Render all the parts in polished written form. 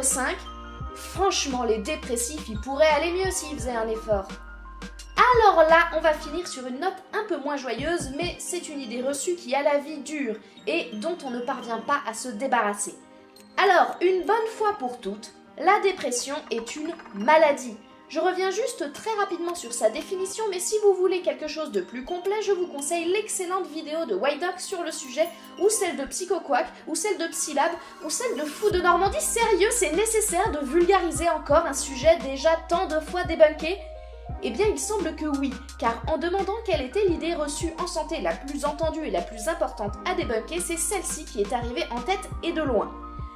numéro 5. Franchement, les dépressifs, ils pourraient aller mieux s'ils faisaient un effort. Alors là, on va finir sur une note un peu moins joyeuse, mais c'est une idée reçue qui a la vie dure et dont on ne parvient pas à se débarrasser. Alors, une bonne fois pour toutes, la dépression est une maladie. Je reviens juste très rapidement sur sa définition, mais si vous voulez quelque chose de plus complet, je vous conseille l'excellente vidéo de White sur le sujet, ou celle de PsychoQuack, ou celle de Psylab, ou celle de Fou de Normandie. Sérieux, c'est nécessaire de vulgariser encore un sujet déjà tant de fois débunké? Eh bien, il semble que oui, car en demandant quelle était l'idée reçue en santé la plus entendue et la plus importante à débunker, c'est celle-ci qui est arrivée en tête et de loin.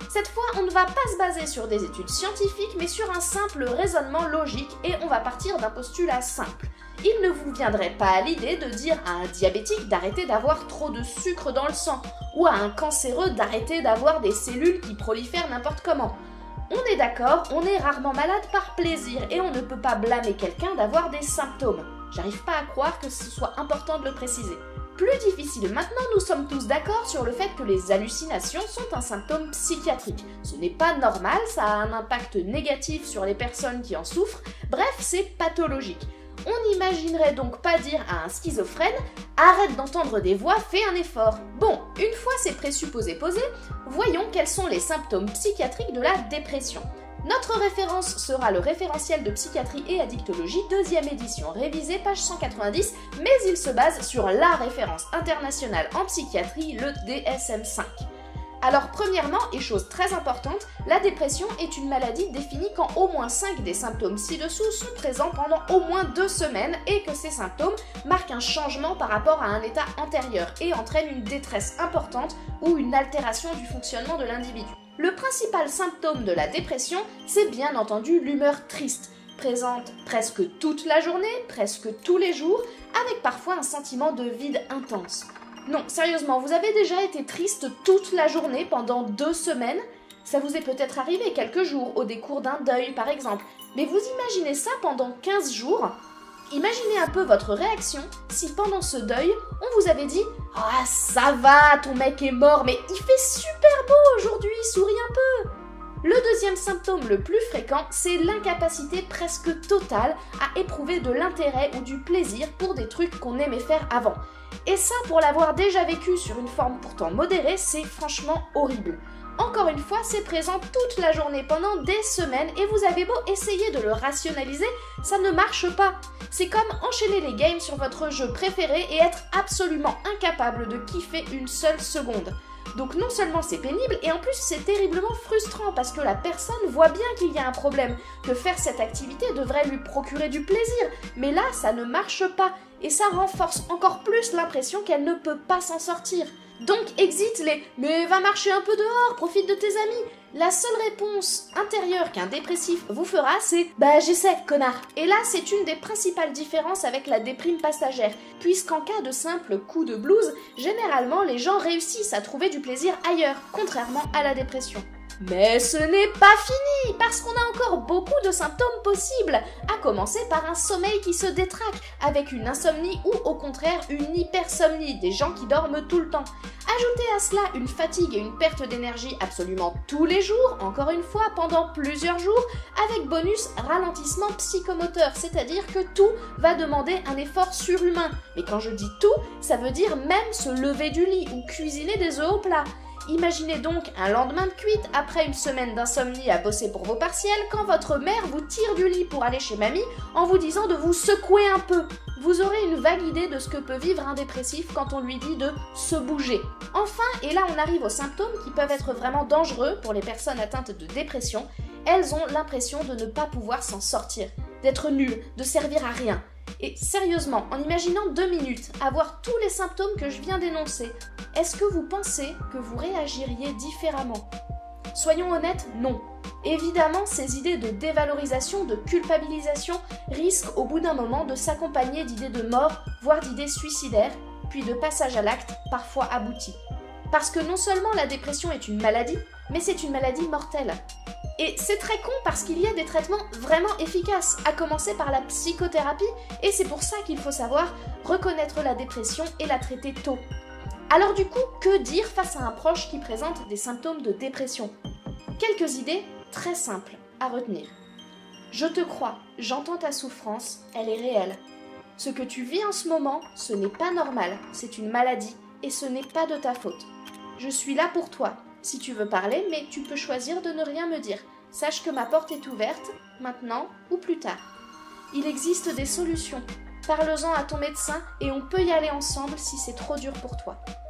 Cette fois, on ne va pas se baser sur des études scientifiques, mais sur un simple raisonnement logique, et on va partir d'un postulat simple. Il ne vous viendrait pas à l'idée de dire à un diabétique d'arrêter d'avoir trop de sucre dans le sang, ou à un cancéreux d'arrêter d'avoir des cellules qui prolifèrent n'importe comment. On est d'accord, on est rarement malade par plaisir, et on ne peut pas blâmer quelqu'un d'avoir des symptômes. J'arrive pas à croire que ce soit important de le préciser. Plus difficile maintenant, nous sommes tous d'accord sur le fait que les hallucinations sont un symptôme psychiatrique. Ce n'est pas normal, ça a un impact négatif sur les personnes qui en souffrent, bref, c'est pathologique. On n'imaginerait donc pas dire à un schizophrène « Arrête d'entendre des voix, fais un effort ». Bon, une fois ces présupposés posés, voyons quels sont les symptômes psychiatriques de la dépression. Notre référence sera le référentiel de psychiatrie et addictologie, 2e édition, révisée, page 190, mais il se base sur la référence internationale en psychiatrie, le DSM-5. Alors premièrement, et chose très importante, la dépression est une maladie définie quand au moins 5 des symptômes ci-dessous sont présents pendant au moins 2 semaines et que ces symptômes marquent un changement par rapport à un état antérieur et entraînent une détresse importante ou une altération du fonctionnement de l'individu. Le principal symptôme de la dépression, c'est bien entendu l'humeur triste, présente presque toute la journée, presque tous les jours, avec parfois un sentiment de vide intense. Non, sérieusement, vous avez déjà été triste toute la journée pendant 2 semaines? Ça vous est peut-être arrivé quelques jours, au décours d'un deuil par exemple, mais vous imaginez ça pendant 15 jours? Imaginez un peu votre réaction si pendant ce deuil, on vous avait dit « Ah, ça va, ton mec est mort, mais il fait super beau aujourd'hui, souris un peu !» Le deuxième symptôme le plus fréquent, c'est l'incapacité presque totale à éprouver de l'intérêt ou du plaisir pour des trucs qu'on aimait faire avant. Et ça, pour l'avoir déjà vécu sur une forme pourtant modérée, c'est franchement horrible. Encore une fois, c'est présent toute la journée pendant des semaines et vous avez beau essayer de le rationaliser, ça ne marche pas. C'est comme enchaîner les games sur votre jeu préféré et être absolument incapable de kiffer une seule seconde. Donc non seulement c'est pénible, et en plus c'est terriblement frustrant parce que la personne voit bien qu'il y a un problème, que faire cette activité devrait lui procurer du plaisir, mais là ça ne marche pas, et ça renforce encore plus l'impression qu'elle ne peut pas s'en sortir. Donc exit les « mais va marcher un peu dehors, profite de tes amis ». La seule réponse intérieure qu'un dépressif vous fera, c'est « bah j'essaie, connard ». Et là, c'est une des principales différences avec la déprime passagère, puisqu'en cas de simple coup de blues, généralement les gens réussissent à trouver du plaisir ailleurs, contrairement à la dépression. Mais ce n'est pas fini, parce qu'on a encore beaucoup de symptômes possibles, à commencer par un sommeil qui se détraque, avec une insomnie ou au contraire une hypersomnie, des gens qui dorment tout le temps. Ajoutez à cela une fatigue et une perte d'énergie absolument tous les jours, encore une fois pendant plusieurs jours, avec bonus ralentissement psychomoteur, c'est-à-dire que tout va demander un effort surhumain. Mais quand je dis tout, ça veut dire même se lever du lit ou cuisiner des œufs au plat. Imaginez donc un lendemain de cuite, après une semaine d'insomnie à bosser pour vos partiels, quand votre mère vous tire du lit pour aller chez mamie en vous disant de vous secouer un peu. Vous aurez une vague idée de ce que peut vivre un dépressif quand on lui dit de se bouger. Enfin, et là on arrive aux symptômes qui peuvent être vraiment dangereux pour les personnes atteintes de dépression, elles ont l'impression de ne pas pouvoir s'en sortir, d'être nulles, de servir à rien. Et sérieusement, en imaginant 2 minutes avoir tous les symptômes que je viens d'énoncer, est-ce que vous pensez que vous réagiriez différemment? Soyons honnêtes, non. Évidemment, ces idées de dévalorisation, de culpabilisation risquent au bout d'un moment de s'accompagner d'idées de mort, voire d'idées suicidaires, puis de passage à l'acte, parfois abouti. Parce que non seulement la dépression est une maladie, mais c'est une maladie mortelle. Et c'est très con parce qu'il y a des traitements vraiment efficaces, à commencer par la psychothérapie, et c'est pour ça qu'il faut savoir reconnaître la dépression et la traiter tôt. Alors du coup, que dire face à un proche qui présente des symptômes de dépression? Quelques idées très simple à retenir. Je te crois, j'entends ta souffrance, elle est réelle. Ce que tu vis en ce moment, ce n'est pas normal, c'est une maladie et ce n'est pas de ta faute. Je suis là pour toi, si tu veux parler, mais tu peux choisir de ne rien me dire. Sache que ma porte est ouverte, maintenant ou plus tard. Il existe des solutions. Parle-en à ton médecin et on peut y aller ensemble si c'est trop dur pour toi.